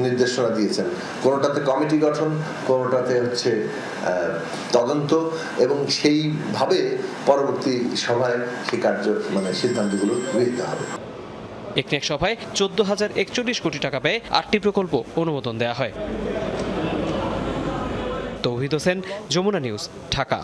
নির্দেশনা দিয়েছেন। কোনোটাতে কমিটি গঠন, কোনোটাতে হচ্ছে তদন্ত, এবং সেইভাবে পরবর্তী সভায় সেই কার্য মানে সিদ্ধান্তগুলো গৃহীত হবে। একনেক সভায় 14,041 কোটি টাকা ব্যয়ে 8টি প্রকল্প অনুমোদন দেওয়া হয়। তৌহিদ হোসেন, যমুনা নিউজ, ঢাকা।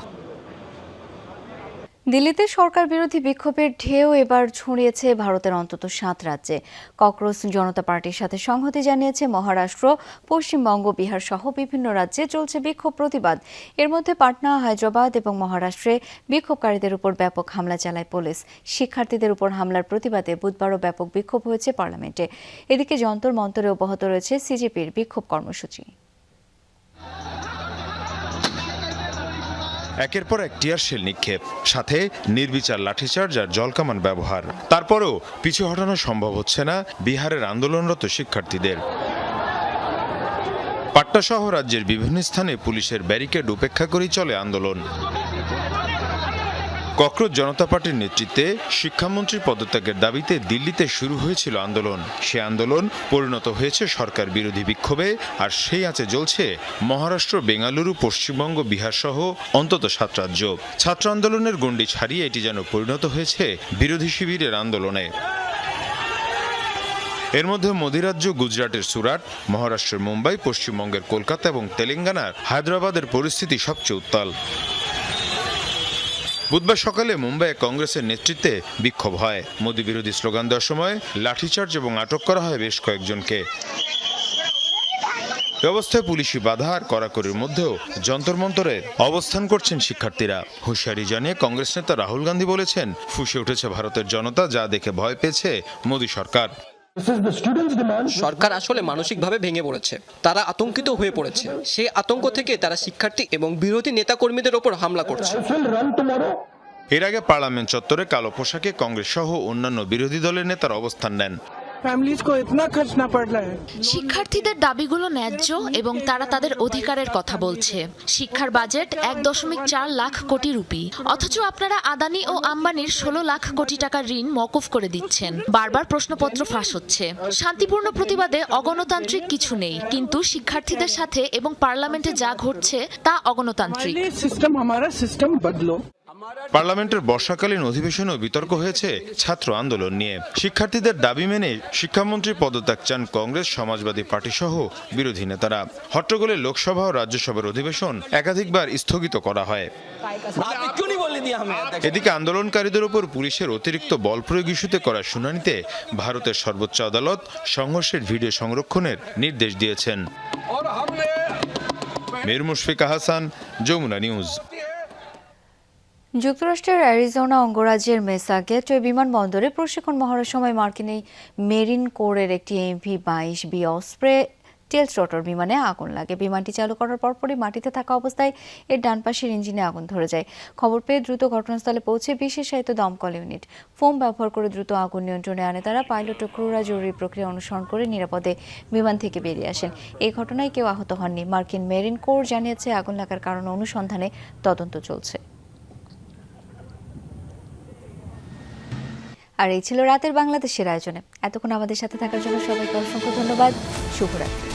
দিল্লিতে সরকার বিরোধী বিক্ষোভের ঢেউ এবার ছড়িয়েছে ভারতের অন্তত 7 রাজ্যে। ককরোচ জনতা পার্টির সাথে সংহতি জানিয়েছে মহারাষ্ট্র, পশ্চিমবঙ্গ, বিহার সহ বিভিন্ন রাজ্যে চলছে বিক্ষোভ প্রতিবাদ। এর মধ্যে পাটনা, হায়দ্রাবাদ এবং মহারাষ্ট্রে বিক্ষোভকারীদের উপর ব্যাপক হামলা চালায় পুলিশ। শিক্ষার্থীদের উপর হামলার প্রতিবাদে বুধবারও ব্যাপক বিক্ষোভ হয়েছে পার্লামেন্টে। এদিকে যন্তর মন্তরে অব্যাহত রয়েছে সিজেপির বিক্ষোভ কর্মসূচি। একের পর এক টিয়ার শেল নিক্ষেপ, সাথে নির্বিচার লাঠিচার্জ আর জলকামান ব্যবহার। তারপরও পিছু হটানো সম্ভব হচ্ছে না বিহারের আন্দোলনরত শিক্ষার্থীদের। পাটনা সহ রাজ্যের বিভিন্ন স্থানে পুলিশের ব্যারিকেড উপেক্ষা করেই চলে আন্দোলন। ককরোচ জনতা পার্টির নেতৃত্বে শিক্ষামন্ত্রীর পদত্যাগের দাবিতে দিল্লিতে শুরু হয়েছিল আন্দোলন। সে আন্দোলন পরিণত হয়েছে সরকার বিরোধী বিক্ষোভে, আর সেই আঁচে জ্বলছে মহারাষ্ট্র, বেঙ্গালুরু, পশ্চিমবঙ্গ, বিহার সহ অন্তত 7 রাজ্য। ছাত্র আন্দোলনের গণ্ডি ছাড়িয়ে এটি যেন পরিণত হয়েছে বিরোধী শিবিরের আন্দোলনে। এর মধ্যে মোদিরাজ্য গুজরাটের সুরাট, মহারাষ্ট্রের মুম্বাই, পশ্চিমবঙ্গের কলকাতা এবং তেলেঙ্গানার হায়দ্রাবাদের পরিস্থিতি সবচেয়ে উত্তাল। বুধবার সকালে মুম্বাইয়ে কংগ্রেসের নেতৃত্বে বিক্ষোভ হয়। মোদি বিরোধী স্লোগান দেওয়ার সময় লাঠিচার্জ এবং আটক করা হয় বেশ কয়েকজনকে। ব্যবস্থায় পুলিশি বাধা আর কড়াকড়ির মধ্যেও যন্তর মন্তরে অবস্থান করছেন শিক্ষার্থীরা। হুঁশিয়ারি জানিয়ে কংগ্রেস নেতা রাহুল গান্ধী বলেছেন, ফুঁসে উঠেছে ভারতের জনতা, যা দেখে ভয় পেয়েছে মোদি সরকার। সরকার আসলে মানসিকভাবে ভেঙে পড়েছে, তারা আতঙ্কিত হয়ে পড়েছে। সেই আতঙ্ক থেকে তারা শিক্ষার্থী এবং বিরোধী নেতাকর্মীদের ওপর হামলা করছে। এর আগে পার্লামেন্ট চত্বরে কালো পোশাকে কংগ্রেস সহ অন্যান্য বিরোধী দলের নেতারা অবস্থান নেন। শিক্ষার্থীদের দাবিগুলো ন্যায্য এবং তারা তাদের অধিকারের কথা বলছে। শিক্ষার বাজেট 1.4 লাখ কোটি রুপি, অথচ আপনারা আদানি ও আম্বানির 16 লাখ কোটি টাকার ঋণ মওকুফ করে দিচ্ছেন। বারবার প্রশ্নপত্র ফাঁস হচ্ছে। শান্তিপূর্ণ প্রতিবাদে অগণতান্ত্রিক কিছু নেই, কিন্তু শিক্ষার্থীদের সাথে এবং পার্লামেন্টে যা ঘটছে তা অগণতান্ত্রিক। পার্লামেন্টের বর্ষাকালীন অধিবেশনেও বিতর্ক হয়েছে ছাত্র আন্দোলন নিয়ে। শিক্ষার্থীদের দাবি মেনে শিক্ষামন্ত্রী পদত্যাগ চান কংগ্রেস, সমাজবাদী পার্টি সহ বিরোধী নেতারা। হট্টগোলে লোকসভা ও রাজ্যসভার অধিবেশন একাধিকবার স্থগিত করা হয়। এদিকে আন্দোলনকারীদের উপর পুলিশের অতিরিক্ত বল প্রয়োগ ইস্যুতে করা শুনানিতে ভারতের সর্বোচ্চ আদালত সংঘর্ষের ভিডিও সংরক্ষণের নির্দেশ দিয়েছেন। মীর মুশফিকা হাসান, যমুনা নিউজ। যুক্তরাষ্ট্রের অ্যারিজোনা অঙ্গরাজ্যের মেসা গেটওয়ে বিমানবন্দরে প্রশিক্ষণ মহড়ার সময় মার্কিন এই মেরিন কোরের একটি MV-22B অসপ্রে টেলস রটর বিমানে আগুন লাগে। বিমানটি চালু করার পরপরই মাটিতে থাকা অবস্থায় এর ডান পাশের ইঞ্জিনে আগুন ধরে যায়। খবর পেয়ে দ্রুত ঘটনাস্থলে পৌঁছে বিশেষায়িত দমকল ইউনিট ফোম ব্যবহার করে দ্রুত আগুন নিয়ন্ত্রণে আনে তারা। পাইলট ও ক্রুরা জরুরি প্রক্রিয়া অনুসরণ করে নিরাপদে বিমান থেকে বেরিয়ে আসেন। এই ঘটনায় কেউ আহত হননি। মার্কিন মেরিন কোর জানিয়েছে আগুন লাগার কারণ অনুসন্ধানে তদন্ত চলছে। আর এই ছিল রাতের বাংলাদেশের আয়োজনে। এতক্ষণ আমাদের সাথে থাকার জন্য সবাইকে অসংখ্য ধন্যবাদ। শুভরাত্রি।